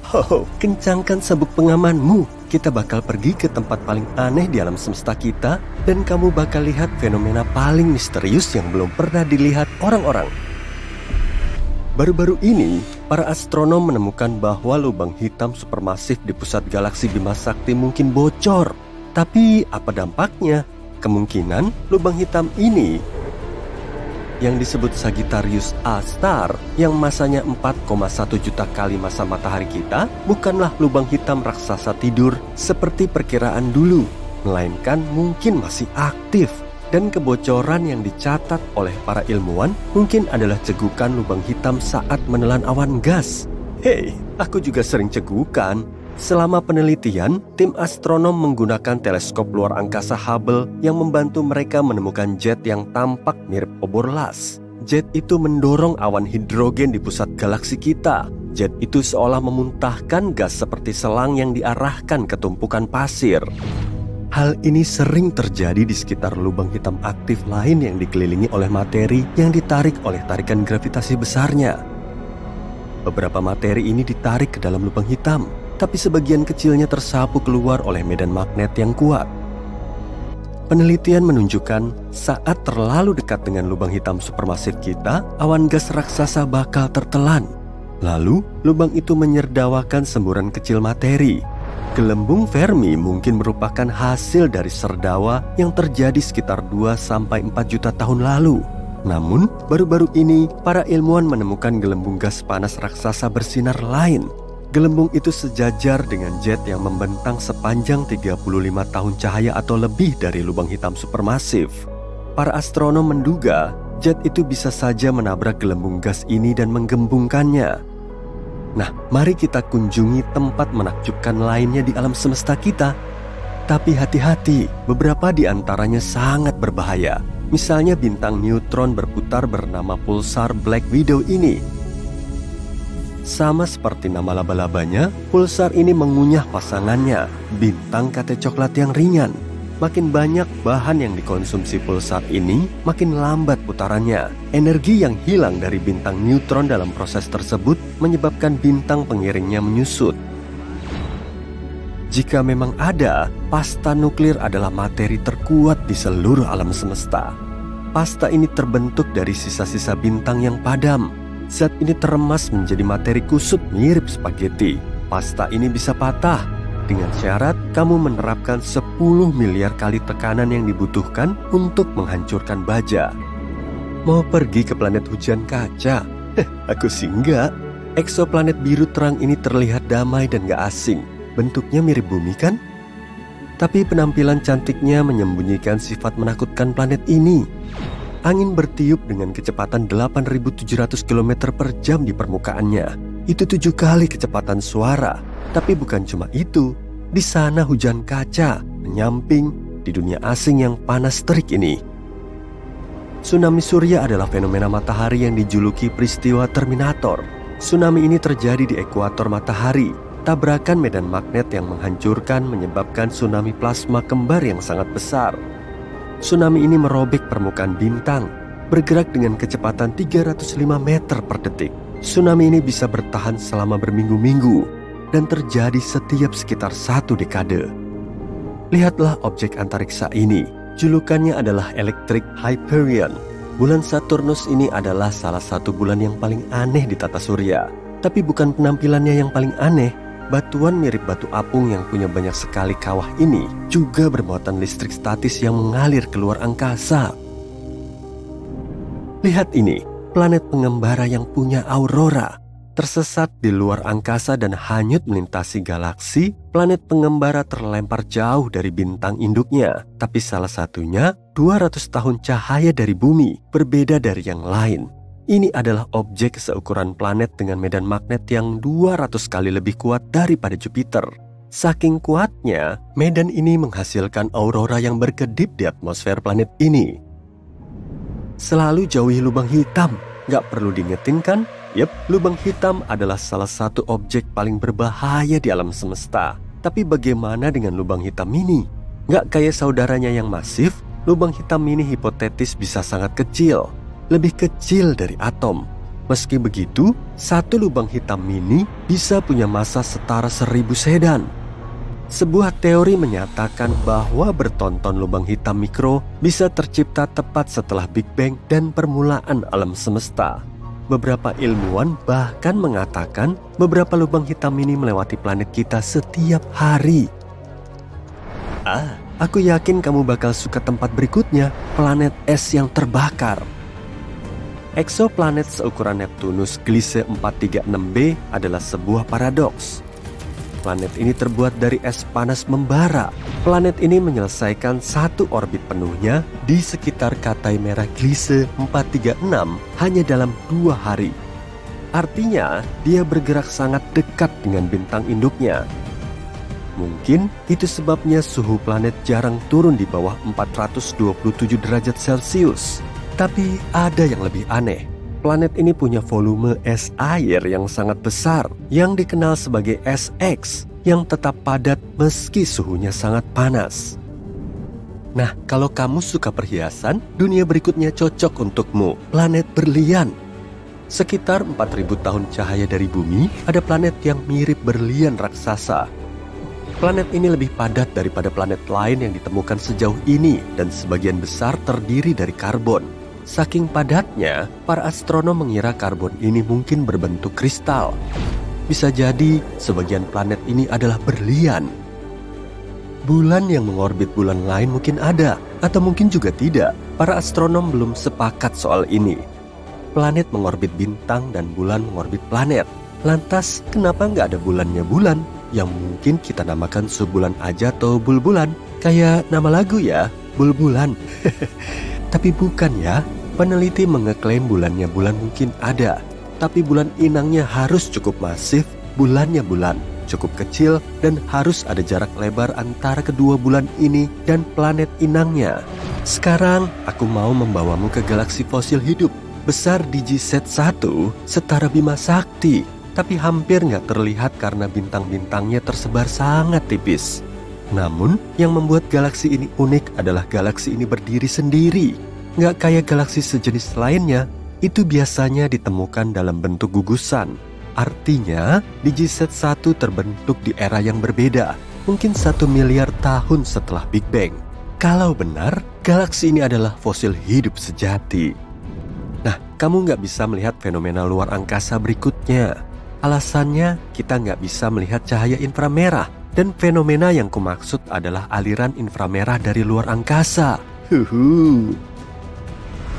Oh, kencangkan sabuk pengamanmu. Kita bakal pergi ke tempat paling aneh di alam semesta kita, dan kamu bakal lihat fenomena paling misterius yang belum pernah dilihat orang-orang. Baru-baru ini, para astronom menemukan bahwa lubang hitam supermasif di pusat galaksi Bima Sakti mungkin bocor. Tapi apa dampaknya? Kemungkinan lubang hitam ini yang disebut Sagittarius A-star yang masanya 4,1 juta kali masa matahari kita bukanlah lubang hitam raksasa tidur seperti perkiraan dulu, melainkan mungkin masih aktif. Dan kebocoran yang dicatat oleh para ilmuwan mungkin adalah cegukan lubang hitam saat menelan awan gas. Hei, aku juga sering cegukan. Selama penelitian, tim astronom menggunakan teleskop luar angkasa Hubble yang membantu mereka menemukan jet yang tampak mirip obor las. Jet itu mendorong awan hidrogen di pusat galaksi kita. Jet itu seolah memuntahkan gas seperti selang yang diarahkan ke tumpukan pasir. Hal ini sering terjadi di sekitar lubang hitam aktif lain yang dikelilingi oleh materi yang ditarik oleh tarikan gravitasi besarnya. Beberapa materi ini ditarik ke dalam lubang hitam, tapi sebagian kecilnya tersapu keluar oleh medan magnet yang kuat. Penelitian menunjukkan saat terlalu dekat dengan lubang hitam supermasif kita, awan gas raksasa bakal tertelan. Lalu, lubang itu menyerdawakan semburan kecil materi. Gelembung Fermi mungkin merupakan hasil dari serdawa yang terjadi sekitar 2-4 juta tahun lalu. Namun, baru-baru ini para ilmuwan menemukan gelembung gas panas raksasa bersinar lain. Gelembung itu sejajar dengan jet yang membentang sepanjang 35 tahun cahaya atau lebih dari lubang hitam supermasif. Para astronom menduga jet itu bisa saja menabrak gelembung gas ini dan menggembungkannya. Nah, mari kita kunjungi tempat menakjubkan lainnya di alam semesta kita. Tapi hati-hati, beberapa di antaranya sangat berbahaya. Misalnya bintang neutron berputar bernama pulsar Black Widow ini. Sama seperti nama laba-labanya, pulsar ini mengunyah pasangannya, bintang kate coklat yang ringan. Makin banyak bahan yang dikonsumsi pulsar ini, makin lambat putarannya. Energi yang hilang dari bintang neutron dalam proses tersebut menyebabkan bintang pengiringnya menyusut. Jika memang ada, pasta nuklir adalah materi terkuat di seluruh alam semesta. Pasta ini terbentuk dari sisa-sisa bintang yang padam. Zat ini teremas menjadi materi kusut mirip spaghetti. Pasta ini bisa patah dengan syarat kamu menerapkan 10 miliar kali tekanan yang dibutuhkan untuk menghancurkan baja. Mau pergi ke planet hujan kaca? Aku sih enggak. Eksoplanet biru terang ini terlihat damai dan gak asing. Bentuknya mirip bumi kan? Tapi penampilan cantiknya menyembunyikan sifat menakutkan planet ini. Angin bertiup dengan kecepatan 8.700 km per jam di permukaannya. Itu 7 kali kecepatan suara. Tapi bukan cuma itu, di sana hujan kaca menyamping di dunia asing yang panas terik ini. Tsunami surya adalah fenomena matahari yang dijuluki peristiwa Terminator. Tsunami ini terjadi di ekuator matahari. Tabrakan medan magnet yang menghancurkan menyebabkan tsunami plasma kembar yang sangat besar. Tsunami ini merobek permukaan bintang, bergerak dengan kecepatan 305 meter per detik. Tsunami ini bisa bertahan selama berminggu-minggu dan terjadi setiap sekitar 1 dekade. Lihatlah objek antariksa ini. Julukannya adalah Electric Hyperion. Bulan Saturnus ini adalah salah satu bulan yang paling aneh di tata surya. Tapi bukan penampilannya yang paling aneh. Batuan mirip batu apung yang punya banyak sekali kawah ini juga bermuatan listrik statis yang mengalir keluar angkasa. Lihat ini, planet pengembara yang punya aurora. Tersesat di luar angkasa dan hanyut melintasi galaksi, planet pengembara terlempar jauh dari bintang induknya. Tapi salah satunya 200 tahun cahaya dari bumi, berbeda dari yang lain. Ini adalah objek seukuran planet dengan medan magnet yang 200 kali lebih kuat daripada Jupiter. Saking kuatnya, medan ini menghasilkan aurora yang berkedip di atmosfer planet ini. Selalu jauhi lubang hitam, gak perlu diingetin kan? Yep, lubang hitam adalah salah satu objek paling berbahaya di alam semesta. Tapi bagaimana dengan lubang hitam ini? Gak kayak saudaranya yang masif, lubang hitam ini hipotetis bisa sangat kecil. Lebih kecil dari atom. Meski begitu, satu lubang hitam mini bisa punya massa setara 1000 sedan. Sebuah teori menyatakan bahwa bertonton lubang hitam mikro bisa tercipta tepat setelah Big Bang dan permulaan alam semesta. Beberapa ilmuwan bahkan mengatakan beberapa lubang hitam mini melewati planet kita setiap hari. Aku yakin kamu bakal suka tempat berikutnya, planet es yang terbakar. Eksoplanet seukuran Neptunus Gliese 436b adalah sebuah paradoks. Planet ini terbuat dari es panas membara. Planet ini menyelesaikan satu orbit penuhnya di sekitar Katai Merah Gliese 436 hanya dalam 2 hari. Artinya, dia bergerak sangat dekat dengan bintang induknya. Mungkin itu sebabnya suhu planet jarang turun di bawah 427 derajat Celcius. Tapi ada yang lebih aneh. Planet ini punya volume es air yang sangat besar, yang dikenal sebagai es X, yang tetap padat meski suhunya sangat panas. Nah, kalau kamu suka perhiasan, dunia berikutnya cocok untukmu, planet berlian. Sekitar 4000 tahun cahaya dari bumi, ada planet yang mirip berlian raksasa. Planet ini lebih padat daripada planet lain yang ditemukan sejauh ini, dan sebagian besar terdiri dari karbon. Saking padatnya, para astronom mengira karbon ini mungkin berbentuk kristal. Bisa jadi sebagian planet ini adalah berlian. Bulan yang mengorbit bulan lain mungkin ada, atau mungkin juga tidak. Para astronom belum sepakat soal ini. Planet mengorbit bintang dan bulan mengorbit planet. Lantas, kenapa nggak ada bulannya bulan? Yang mungkin kita namakan subbulan aja atau bulbulan. Kayak nama lagu ya, bulbulan. Tapi bukan ya. Peneliti mengeklaim bulannya bulan mungkin ada, tapi bulan inangnya harus cukup masif, bulannya bulan cukup kecil, dan harus ada jarak lebar antara kedua bulan ini dan planet inangnya. Sekarang, aku mau membawamu ke galaksi fosil hidup. Besar DigiSat-1 setara Bima Sakti, tapi hampir nggak terlihat karena bintang-bintangnya tersebar sangat tipis. Namun, yang membuat galaksi ini unik adalah galaksi ini berdiri sendiri. Nggak kayak galaksi sejenis lainnya, itu biasanya ditemukan dalam bentuk gugusan. Artinya, DigiSat-1 terbentuk di era yang berbeda, mungkin 1 miliar tahun setelah Big Bang. Kalau benar, galaksi ini adalah fosil hidup sejati. Nah, kamu nggak bisa melihat fenomena luar angkasa berikutnya. Alasannya, kita nggak bisa melihat cahaya inframerah, dan fenomena yang kumaksud adalah aliran inframerah dari luar angkasa.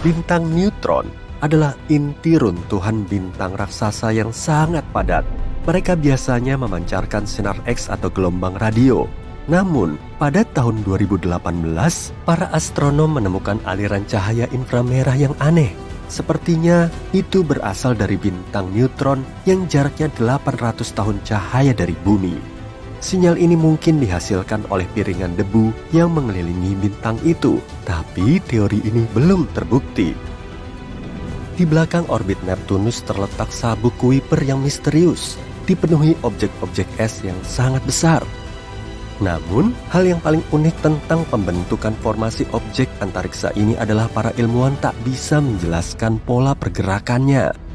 Bintang neutron adalah inti runtuhan bintang raksasa yang sangat padat. Mereka biasanya memancarkan sinar X atau gelombang radio. Namun, pada tahun 2018, para astronom menemukan aliran cahaya inframerah yang aneh. Sepertinya itu berasal dari bintang neutron yang jaraknya 800 tahun cahaya dari bumi. Sinyal ini mungkin dihasilkan oleh piringan debu yang mengelilingi bintang itu, tapi teori ini belum terbukti. Di belakang orbit Neptunus terletak sabuk Kuiper yang misterius, dipenuhi objek-objek es yang sangat besar. Namun, hal yang paling unik tentang pembentukan formasi objek antariksa ini adalah para ilmuwan tak bisa menjelaskan pola pergerakannya.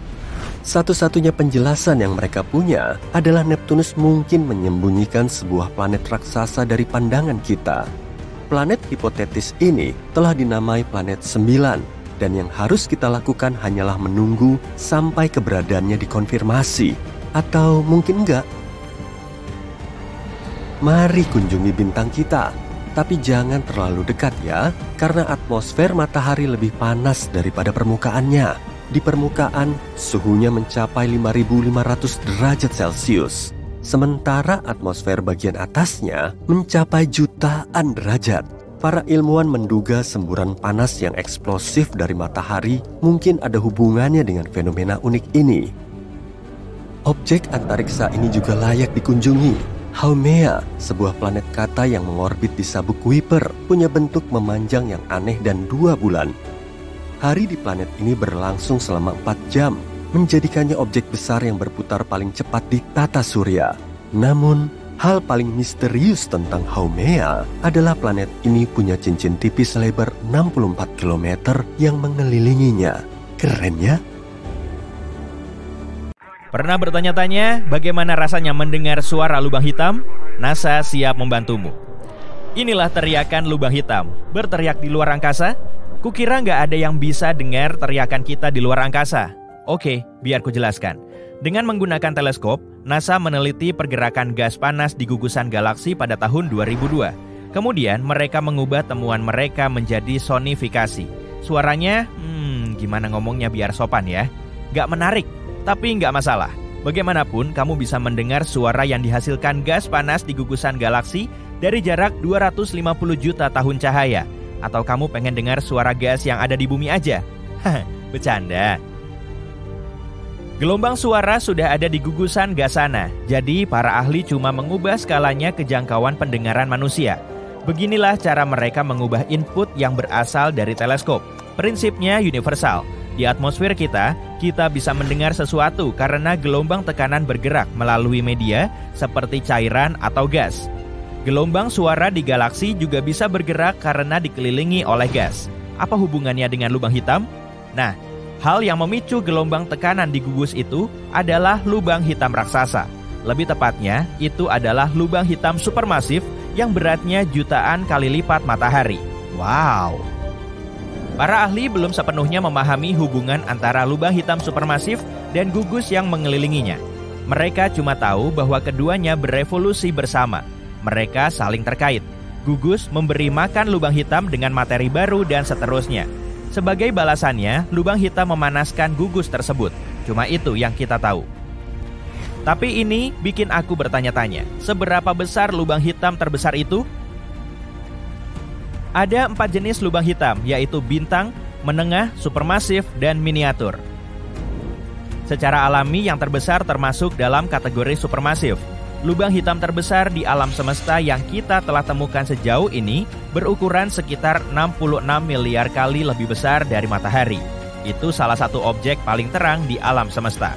Satu-satunya penjelasan yang mereka punya adalah Neptunus mungkin menyembunyikan sebuah planet raksasa dari pandangan kita. Planet hipotetis ini telah dinamai planet 9, dan yang harus kita lakukan hanyalah menunggu sampai keberadaannya dikonfirmasi. Atau mungkin enggak. Mari kunjungi bintang kita, tapi jangan terlalu dekat ya, karena atmosfer matahari lebih panas daripada permukaannya. Di permukaan, suhunya mencapai 5.500 derajat Celcius. Sementara atmosfer bagian atasnya mencapai jutaan derajat. Para ilmuwan menduga semburan panas yang eksplosif dari matahari mungkin ada hubungannya dengan fenomena unik ini. Objek antariksa ini juga layak dikunjungi. Haumea, sebuah planet kata yang mengorbit di sabuk Kuiper, punya bentuk memanjang yang aneh dan 2 bulan. Hari di planet ini berlangsung selama 4 jam, menjadikannya objek besar yang berputar paling cepat di tata surya. Namun, hal paling misterius tentang Haumea adalah planet ini punya cincin tipis lebar 64 km yang mengelilinginya. Keren ya? Pernah bertanya-tanya bagaimana rasanya mendengar suara lubang hitam? NASA siap membantumu. Inilah teriakan lubang hitam. Berteriak di luar angkasa? Kukira nggak ada yang bisa dengar teriakan kita di luar angkasa. Oke, biar ku jelaskan. Dengan menggunakan teleskop, NASA meneliti pergerakan gas panas di gugusan galaksi pada tahun 2002. Kemudian mereka mengubah temuan mereka menjadi sonifikasi. Suaranya, gimana ngomongnya biar sopan ya? Nggak menarik. Tapi nggak masalah, bagaimanapun kamu bisa mendengar suara yang dihasilkan gas panas di gugusan galaksi dari jarak 250 juta tahun cahaya. Atau kamu pengen dengar suara gas yang ada di bumi aja? Haha, bercanda. Gelombang suara sudah ada di gugusan gas sana, jadi para ahli cuma mengubah skalanya ke jangkauan pendengaran manusia. Beginilah cara mereka mengubah input yang berasal dari teleskop. Prinsipnya universal. Di atmosfer kita bisa mendengar sesuatu karena gelombang tekanan bergerak melalui media seperti cairan atau gas. Gelombang suara di galaksi juga bisa bergerak karena dikelilingi oleh gas. Apa hubungannya dengan lubang hitam? Nah, hal yang memicu gelombang tekanan di gugus itu adalah lubang hitam raksasa. Lebih tepatnya, itu adalah lubang hitam supermasif yang beratnya jutaan kali lipat matahari. Wow! Para ahli belum sepenuhnya memahami hubungan antara lubang hitam supermasif dan gugus yang mengelilinginya. Mereka cuma tahu bahwa keduanya berevolusi bersama. Mereka saling terkait. Gugus memberi makan lubang hitam dengan materi baru dan seterusnya. Sebagai balasannya, lubang hitam memanaskan gugus tersebut. Cuma itu yang kita tahu. Tapi ini bikin aku bertanya-tanya, seberapa besar lubang hitam terbesar itu? Ada 4 jenis lubang hitam, yaitu bintang, menengah, supermasif, dan miniatur. Secara alami yang terbesar termasuk dalam kategori supermasif. Lubang hitam terbesar di alam semesta yang kita telah temukan sejauh ini berukuran sekitar 66 miliar kali lebih besar dari matahari. Itu salah satu objek paling terang di alam semesta.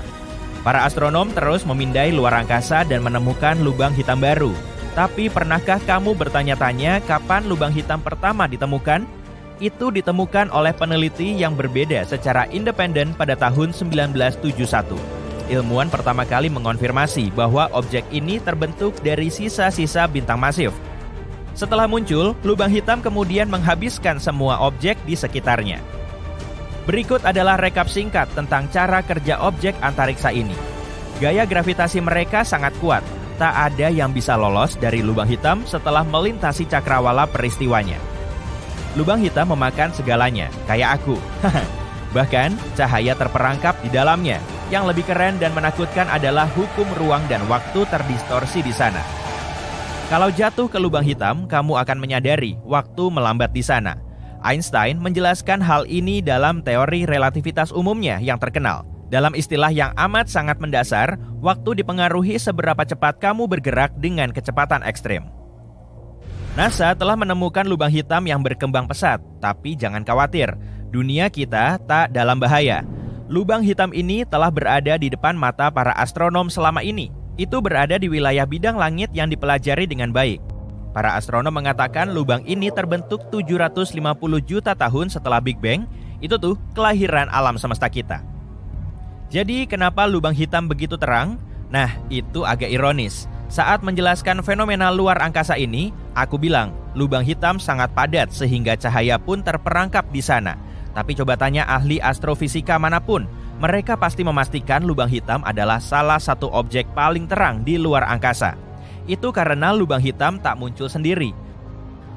Para astronom terus memindai luar angkasa dan menemukan lubang hitam baru. Tapi pernahkah kamu bertanya-tanya kapan lubang hitam pertama ditemukan? Itu ditemukan oleh peneliti yang berbeda secara independen pada tahun 1971. Ilmuwan pertama kali mengonfirmasi bahwa objek ini terbentuk dari sisa-sisa bintang masif. Setelah muncul, lubang hitam kemudian menghabiskan semua objek di sekitarnya. Berikut adalah rekap singkat tentang cara kerja objek antariksa ini. Gaya gravitasi mereka sangat kuat. Tak ada yang bisa lolos dari lubang hitam setelah melintasi cakrawala peristiwanya. Lubang hitam memakan segalanya, kayak aku. Bahkan, cahaya terperangkap di dalamnya. Yang lebih keren dan menakutkan adalah hukum ruang dan waktu terdistorsi di sana. Kalau jatuh ke lubang hitam, kamu akan menyadari waktu melambat di sana. Einstein menjelaskan hal ini dalam teori relativitas umumnya yang terkenal. Dalam istilah yang amat sangat mendasar, waktu dipengaruhi seberapa cepat kamu bergerak dengan kecepatan ekstrim. NASA telah menemukan lubang hitam yang berkembang pesat, tapi jangan khawatir, dunia kita tak dalam bahaya. Lubang hitam ini telah berada di depan mata para astronom selama ini. Itu berada di wilayah bidang langit yang dipelajari dengan baik. Para astronom mengatakan lubang ini terbentuk 750 juta tahun setelah Big Bang. Itu tuh kelahiran alam semesta kita. Jadi kenapa lubang hitam begitu terang? Nah, itu agak ironis. Saat menjelaskan fenomena luar angkasa ini, aku bilang lubang hitam sangat padat sehingga cahaya pun terperangkap di sana. Tapi coba tanya ahli astrofisika manapun, mereka pasti memastikan lubang hitam adalah salah satu objek paling terang di luar angkasa. Itu karena lubang hitam tak muncul sendiri.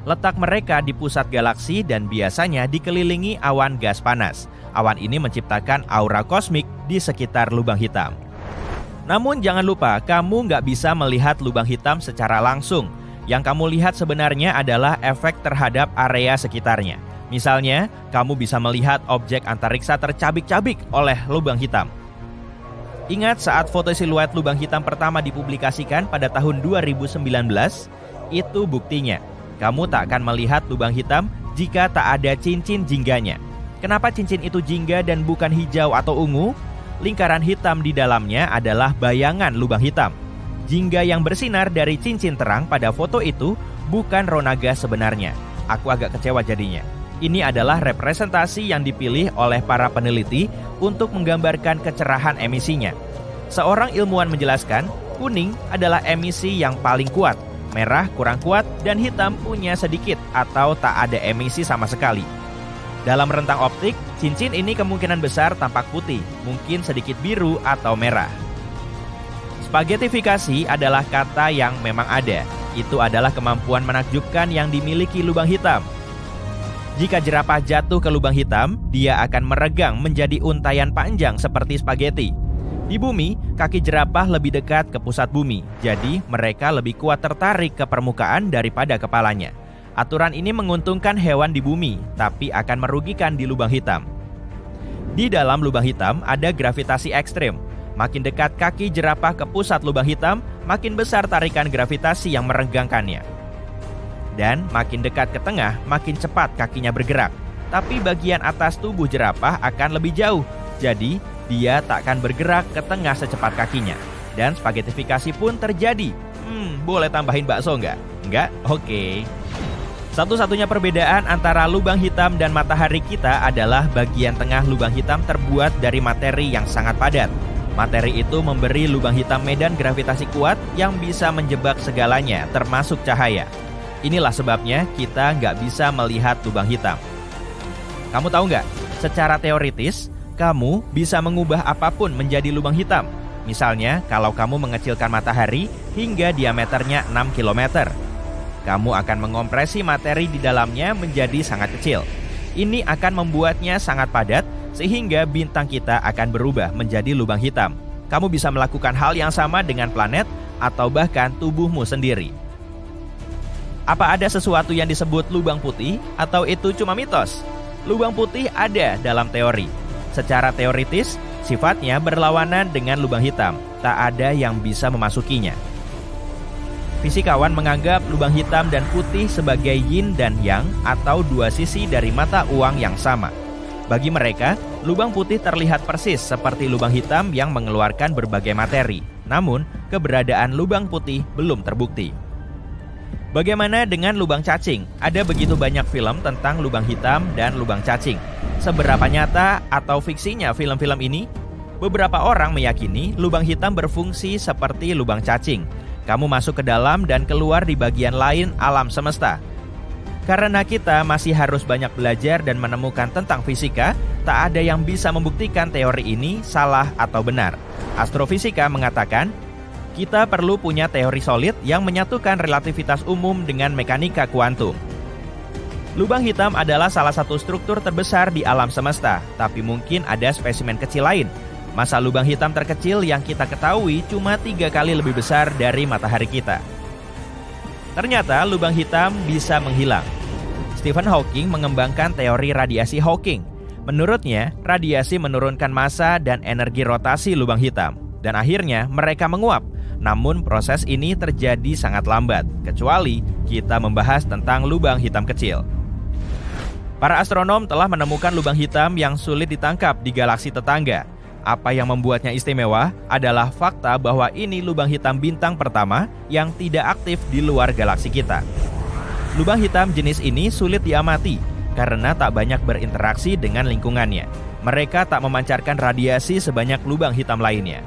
Letak mereka di pusat galaksi dan biasanya dikelilingi awan gas panas. Awan ini menciptakan aura kosmik di sekitar lubang hitam. Namun jangan lupa, kamu nggak bisa melihat lubang hitam secara langsung. Yang kamu lihat sebenarnya adalah efek terhadap area sekitarnya. Misalnya, kamu bisa melihat objek antariksa tercabik-cabik oleh lubang hitam. Ingat saat foto siluet lubang hitam pertama dipublikasikan pada tahun 2019? Itu buktinya. Kamu tak akan melihat lubang hitam jika tak ada cincin jingganya. Kenapa cincin itu jingga dan bukan hijau atau ungu? Lingkaran hitam di dalamnya adalah bayangan lubang hitam. Jingga yang bersinar dari cincin terang pada foto itu bukan rona gas sebenarnya. Aku agak kecewa jadinya. Ini adalah representasi yang dipilih oleh para peneliti untuk menggambarkan kecerahan emisinya. Seorang ilmuwan menjelaskan, kuning adalah emisi yang paling kuat, merah kurang kuat, dan hitam punya sedikit atau tak ada emisi sama sekali. Dalam rentang optik, cincin ini kemungkinan besar tampak putih, mungkin sedikit biru atau merah. Spagetifikasi adalah kata yang memang ada. Itu adalah kemampuan menakjubkan yang dimiliki lubang hitam. Jika jerapah jatuh ke lubang hitam, dia akan meregang menjadi untayan panjang seperti spageti. Di bumi, kaki jerapah lebih dekat ke pusat bumi, jadi mereka lebih kuat tertarik ke permukaan daripada kepalanya. Aturan ini menguntungkan hewan di bumi, tapi akan merugikan di lubang hitam. Di dalam lubang hitam ada gravitasi ekstrem. Makin dekat kaki jerapah ke pusat lubang hitam, makin besar tarikan gravitasi yang meregangkannya. Dan makin dekat ke tengah, makin cepat kakinya bergerak. Tapi bagian atas tubuh jerapah akan lebih jauh, jadi dia tak akan bergerak ke tengah secepat kakinya. Dan spagetifikasi pun terjadi. Boleh tambahin bakso nggak? Nggak? Oke. Satu-satunya perbedaan antara lubang hitam dan matahari kita adalah bagian tengah lubang hitam terbuat dari materi yang sangat padat. Materi itu memberi lubang hitam medan gravitasi kuat yang bisa menjebak segalanya, termasuk cahaya. Inilah sebabnya kita nggak bisa melihat lubang hitam. Kamu tahu nggak? Secara teoritis, kamu bisa mengubah apapun menjadi lubang hitam. Misalnya, kalau kamu mengecilkan matahari hingga diameternya 6 km. Kamu akan mengompresi materi di dalamnya menjadi sangat kecil. Ini akan membuatnya sangat padat, sehingga bintang kita akan berubah menjadi lubang hitam. Kamu bisa melakukan hal yang sama dengan planet atau bahkan tubuhmu sendiri. Apa ada sesuatu yang disebut lubang putih atau itu cuma mitos? Lubang putih ada dalam teori. Secara teoritis, sifatnya berlawanan dengan lubang hitam. Tak ada yang bisa memasukinya. Fisikawan menganggap lubang hitam dan putih sebagai yin dan yang atau dua sisi dari mata uang yang sama. Bagi mereka, lubang putih terlihat persis seperti lubang hitam yang mengeluarkan berbagai materi. Namun, keberadaan lubang putih belum terbukti. Bagaimana dengan lubang cacing? Ada begitu banyak film tentang lubang hitam dan lubang cacing. Seberapa nyata atau fiksinya film-film ini? Beberapa orang meyakini lubang hitam berfungsi seperti lubang cacing. Kamu masuk ke dalam dan keluar di bagian lain alam semesta. Karena kita masih harus banyak belajar dan menemukan tentang fisika, tak ada yang bisa membuktikan teori ini salah atau benar. Astrofisika mengatakan, kita perlu punya teori solid yang menyatukan relativitas umum dengan mekanika kuantum. Lubang hitam adalah salah satu struktur terbesar di alam semesta, tapi mungkin ada spesimen kecil lain. Massa lubang hitam terkecil yang kita ketahui cuma 3 kali lebih besar dari matahari kita. Ternyata lubang hitam bisa menghilang. Stephen Hawking mengembangkan teori radiasi Hawking. Menurutnya, radiasi menurunkan massa dan energi rotasi lubang hitam. Dan akhirnya mereka menguap. Namun proses ini terjadi sangat lambat, kecuali kita membahas tentang lubang hitam kecil. Para astronom telah menemukan lubang hitam yang sulit ditangkap di galaksi tetangga. Apa yang membuatnya istimewa adalah fakta bahwa ini lubang hitam bintang pertama yang tidak aktif di luar galaksi kita. Lubang hitam jenis ini sulit diamati karena tak banyak berinteraksi dengan lingkungannya. Mereka tak memancarkan radiasi sebanyak lubang hitam lainnya.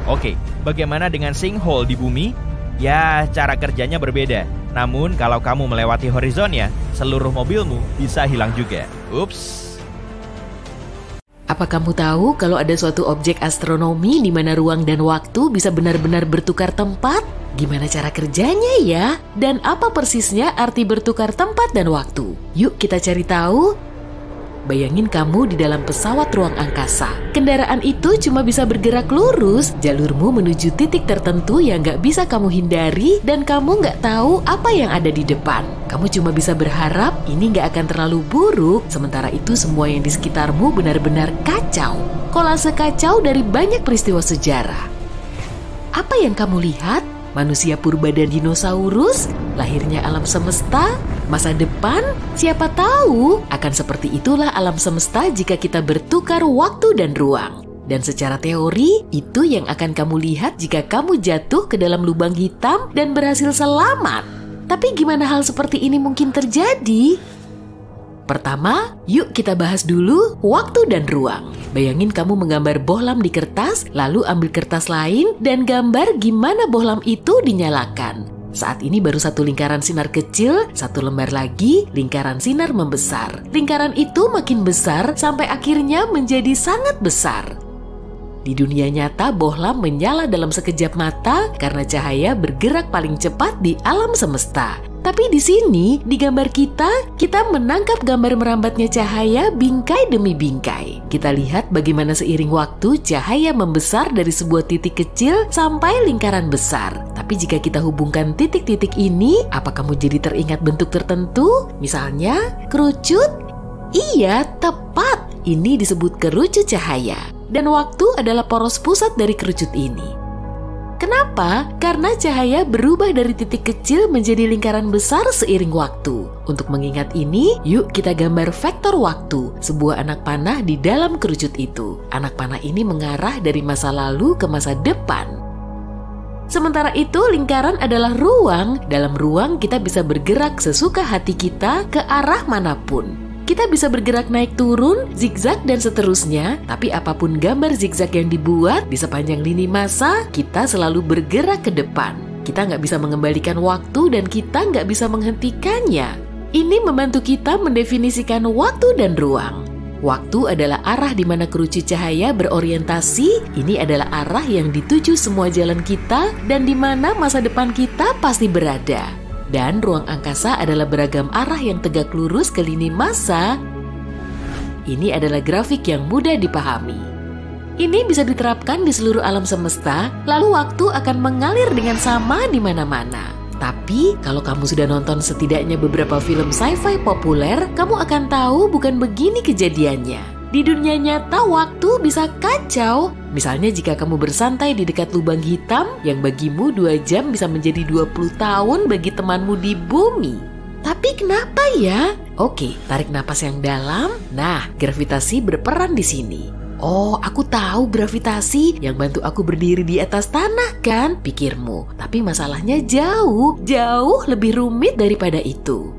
Oke, bagaimana dengan sinkhole di bumi? Ya, cara kerjanya berbeda. Namun kalau kamu melewati horizonnya, seluruh mobilmu bisa hilang juga. Ups. Apa kamu tahu kalau ada suatu objek astronomi di mana ruang dan waktu bisa benar-benar bertukar tempat? Gimana cara kerjanya ya? Dan apa persisnya arti bertukar tempat dan waktu? Yuk kita cari tahu. Bayangin kamu di dalam pesawat ruang angkasa. Kendaraan itu cuma bisa bergerak lurus, jalurmu menuju titik tertentu yang gak bisa kamu hindari dan kamu gak tahu apa yang ada di depan. Kamu cuma bisa berharap ini gak akan terlalu buruk, sementara itu semua yang di sekitarmu benar-benar kacau. Kolase kacau dari banyak peristiwa sejarah. Apa yang kamu lihat? Manusia purba dan dinosaurus? Lahirnya alam semesta? Masa depan? Siapa tahu akan seperti itulah alam semesta jika kita bertukar waktu dan ruang. Dan secara teori, itu yang akan kamu lihat jika kamu jatuh ke dalam lubang hitam dan berhasil selamat. Tapi gimana hal seperti ini mungkin terjadi? Pertama, yuk kita bahas dulu waktu dan ruang. Bayangin kamu menggambar bohlam di kertas, lalu ambil kertas lain dan gambar gimana bohlam itu dinyalakan. Saat ini baru satu lingkaran sinar kecil, satu lembar lagi, lingkaran sinar membesar. Lingkaran itu makin besar sampai akhirnya menjadi sangat besar. Di dunia nyata, bohlam menyala dalam sekejap mata karena cahaya bergerak paling cepat di alam semesta. Tapi di sini, di gambar kita menangkap gambar merambatnya cahaya bingkai demi bingkai. Kita lihat bagaimana seiring waktu cahaya membesar dari sebuah titik kecil sampai lingkaran besar. Tapi jika kita hubungkan titik-titik ini, apa kamu jadi teringat bentuk tertentu? Misalnya, kerucut? Iya, tepat. Ini disebut kerucut cahaya. Dan waktu adalah poros pusat dari kerucut ini. Kenapa? Karena cahaya berubah dari titik kecil menjadi lingkaran besar seiring waktu. Untuk mengingat ini, yuk kita gambar vektor waktu, sebuah anak panah di dalam kerucut itu. Anak panah ini mengarah dari masa lalu ke masa depan. Sementara itu, lingkaran adalah ruang. Dalam ruang kita bisa bergerak sesuka hati kita ke arah manapun. Kita bisa bergerak naik turun, zigzag dan seterusnya, tapi apapun gambar zigzag yang dibuat di sepanjang lini masa, kita selalu bergerak ke depan. Kita nggak bisa mengembalikan waktu dan kita nggak bisa menghentikannya. Ini membantu kita mendefinisikan waktu dan ruang. Waktu adalah arah di mana kerucut cahaya berorientasi, ini adalah arah yang dituju semua jalan kita dan di mana masa depan kita pasti berada. Dan ruang angkasa adalah beragam arah yang tegak lurus ke lini masa. Ini adalah grafik yang mudah dipahami. Ini bisa diterapkan di seluruh alam semesta, lalu waktu akan mengalir dengan sama di mana-mana. Tapi, kalau kamu sudah nonton setidaknya beberapa film sci-fi populer, kamu akan tahu bukan begini kejadiannya. Di dunia nyata, waktu bisa kacau. Misalnya jika kamu bersantai di dekat lubang hitam, yang bagimu 2 jam bisa menjadi 20 tahun bagi temanmu di bumi. Tapi kenapa ya? Oke, tarik napas yang dalam. Nah, gravitasi berperan di sini. Oh, aku tahu gravitasi yang bantu aku berdiri di atas tanah kan? Pikirmu. Tapi masalahnya jauh lebih rumit daripada itu.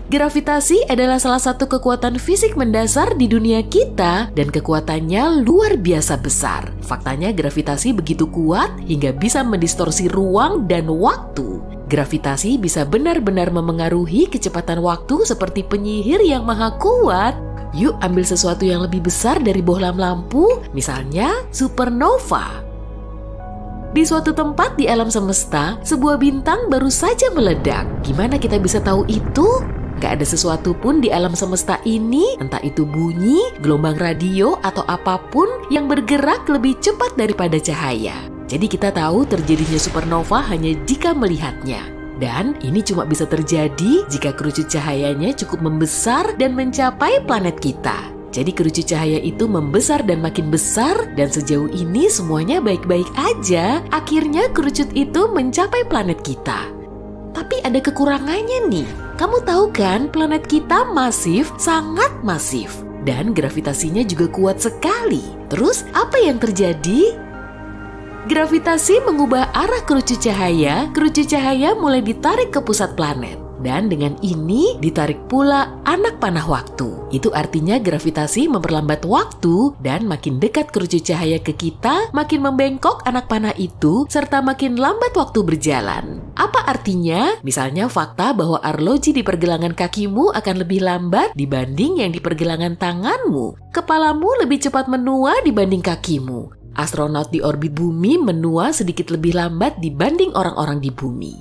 Gravitasi adalah salah satu kekuatan fisik mendasar di dunia kita dan kekuatannya luar biasa besar. Faktanya gravitasi begitu kuat hingga bisa mendistorsi ruang dan waktu. Gravitasi bisa benar-benar memengaruhi kecepatan waktu seperti penyihir yang maha kuat. Yuk ambil sesuatu yang lebih besar dari bohlam lampu, misalnya supernova. Di suatu tempat di alam semesta, sebuah bintang baru saja meledak. Gimana kita bisa tahu itu? Gak ada sesuatu pun di alam semesta ini, entah itu bunyi, gelombang radio, atau apapun yang bergerak lebih cepat daripada cahaya. Jadi kita tahu terjadinya supernova hanya jika melihatnya. Dan ini cuma bisa terjadi jika kerucut cahayanya cukup membesar dan mencapai planet kita. Jadi kerucut cahaya itu membesar dan makin besar, dan sejauh ini semuanya baik-baik aja. Akhirnya kerucut itu mencapai planet kita. Tapi ada kekurangannya nih. Kamu tahu kan, planet kita masif, sangat masif. Dan gravitasinya juga kuat sekali. Terus apa yang terjadi? Gravitasi mengubah arah kerucut cahaya mulai ditarik ke pusat planet. Dan dengan ini ditarik pula anak panah waktu. Itu artinya gravitasi memperlambat waktu dan makin dekat kerucut cahaya ke kita, makin membengkok anak panah itu, serta makin lambat waktu berjalan. Apa artinya? Misalnya fakta bahwa arloji di pergelangan kakimu akan lebih lambat dibanding yang di pergelangan tanganmu. Kepalamu lebih cepat menua dibanding kakimu. Astronot di orbit bumi menua sedikit lebih lambat dibanding orang-orang di bumi.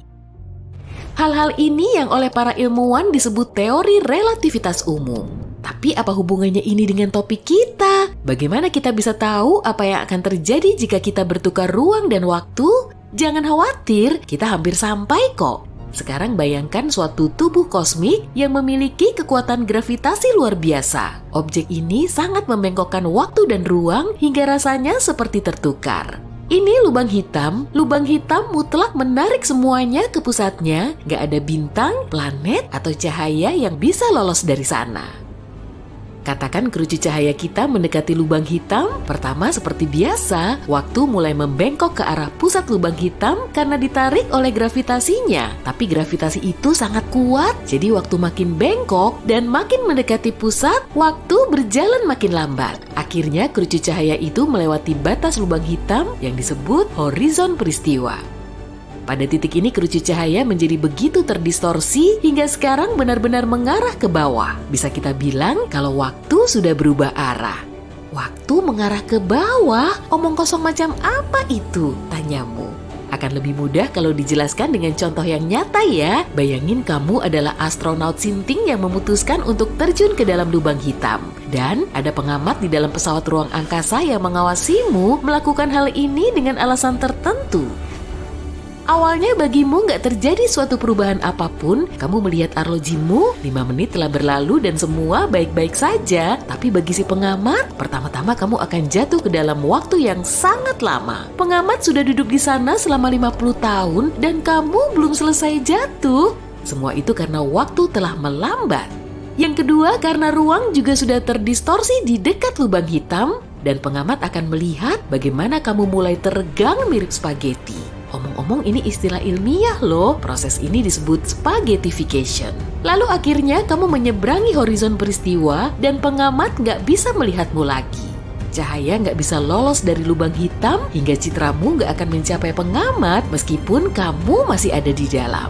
Hal-hal ini yang oleh para ilmuwan disebut teori relativitas umum. Tapi apa hubungannya ini dengan topik kita? Bagaimana kita bisa tahu apa yang akan terjadi jika kita bertukar ruang dan waktu? Jangan khawatir, kita hampir sampai kok. Sekarang bayangkan suatu tubuh kosmik yang memiliki kekuatan gravitasi luar biasa. Objek ini sangat membengkokkan waktu dan ruang hingga rasanya seperti tertukar. Ini lubang hitam mutlak menarik semuanya ke pusatnya, gak ada bintang, planet, atau cahaya yang bisa lolos dari sana. Katakan kerucut cahaya kita mendekati lubang hitam, pertama seperti biasa, waktu mulai membengkok ke arah pusat lubang hitam karena ditarik oleh gravitasinya. Tapi gravitasi itu sangat kuat, jadi waktu makin bengkok dan makin mendekati pusat, waktu berjalan makin lambat. Akhirnya kerucut cahaya itu melewati batas lubang hitam yang disebut horizon peristiwa. Pada titik ini kerucut cahaya menjadi begitu terdistorsi hingga sekarang benar-benar mengarah ke bawah. Bisa kita bilang kalau waktu sudah berubah arah. Waktu mengarah ke bawah? Omong kosong macam apa itu? Tanyamu. Akan lebih mudah kalau dijelaskan dengan contoh yang nyata ya. Bayangin kamu adalah astronaut sinting yang memutuskan untuk terjun ke dalam lubang hitam. Dan ada pengamat di dalam pesawat ruang angkasa yang mengawasimu melakukan hal ini dengan alasan tertentu. Awalnya bagimu nggak terjadi suatu perubahan apapun, kamu melihat arlojimu, 5 menit telah berlalu dan semua baik-baik saja. Tapi bagi si pengamat, pertama-tama kamu akan jatuh ke dalam waktu yang sangat lama. Pengamat sudah duduk di sana selama 50 tahun dan kamu belum selesai jatuh. Semua itu karena waktu telah melambat. Yang kedua, karena ruang juga sudah terdistorsi di dekat lubang hitam dan pengamat akan melihat bagaimana kamu mulai teregang mirip spaghetti. Omong-omong ini istilah ilmiah loh, proses ini disebut spaghettification. Lalu akhirnya kamu menyeberangi horizon peristiwa dan pengamat nggak bisa melihatmu lagi. Cahaya nggak bisa lolos dari lubang hitam hingga citramu nggak akan mencapai pengamat meskipun kamu masih ada di dalam.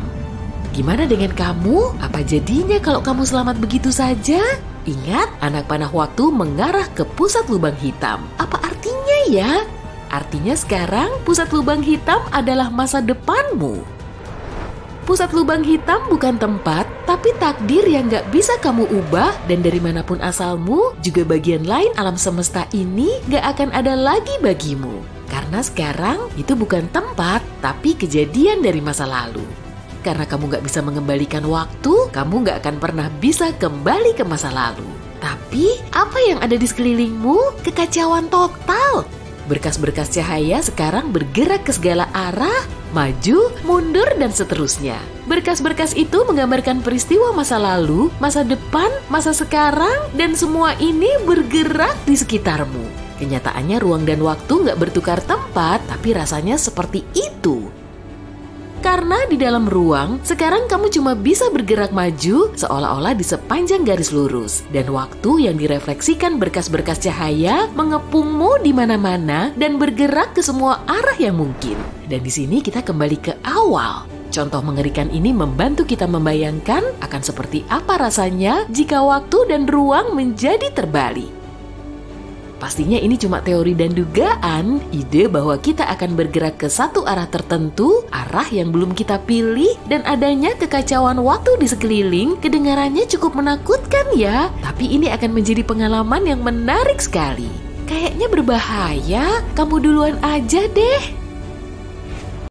Gimana dengan kamu? Apa jadinya kalau kamu selamat begitu saja? Ingat, anak panah waktu mengarah ke pusat lubang hitam. Apa artinya ya? Artinya sekarang pusat lubang hitam adalah masa depanmu. Pusat lubang hitam bukan tempat, tapi takdir yang gak bisa kamu ubah dan dari manapun asalmu, juga bagian lain alam semesta ini gak akan ada lagi bagimu. Karena sekarang itu bukan tempat, tapi kejadian dari masa lalu. Karena kamu gak bisa mengembalikan waktu, kamu gak akan pernah bisa kembali ke masa lalu. Tapi apa yang ada di sekelilingmu? Kekacauan total. Berkas-berkas cahaya sekarang bergerak ke segala arah, maju, mundur, dan seterusnya. Berkas-berkas itu menggambarkan peristiwa masa lalu, masa depan, masa sekarang, dan semua ini bergerak di sekitarmu. Kenyataannya ruang dan waktu nggak bertukar tempat, tapi rasanya seperti itu. Karena di dalam ruang, sekarang kamu cuma bisa bergerak maju seolah-olah di sepanjang garis lurus. Dan waktu yang direfleksikan berkas-berkas cahaya mengepungmu di mana-mana dan bergerak ke semua arah yang mungkin. Dan di sini kita kembali ke awal. Contoh mengerikan ini membantu kita membayangkan akan seperti apa rasanya jika waktu dan ruang menjadi terbalik. Pastinya ini cuma teori dan dugaan, ide bahwa kita akan bergerak ke satu arah tertentu, arah yang belum kita pilih, dan adanya kekacauan waktu di sekeliling, kedengarannya cukup menakutkan ya, tapi ini akan menjadi pengalaman yang menarik sekali. Kayaknya berbahaya, kamu duluan aja deh.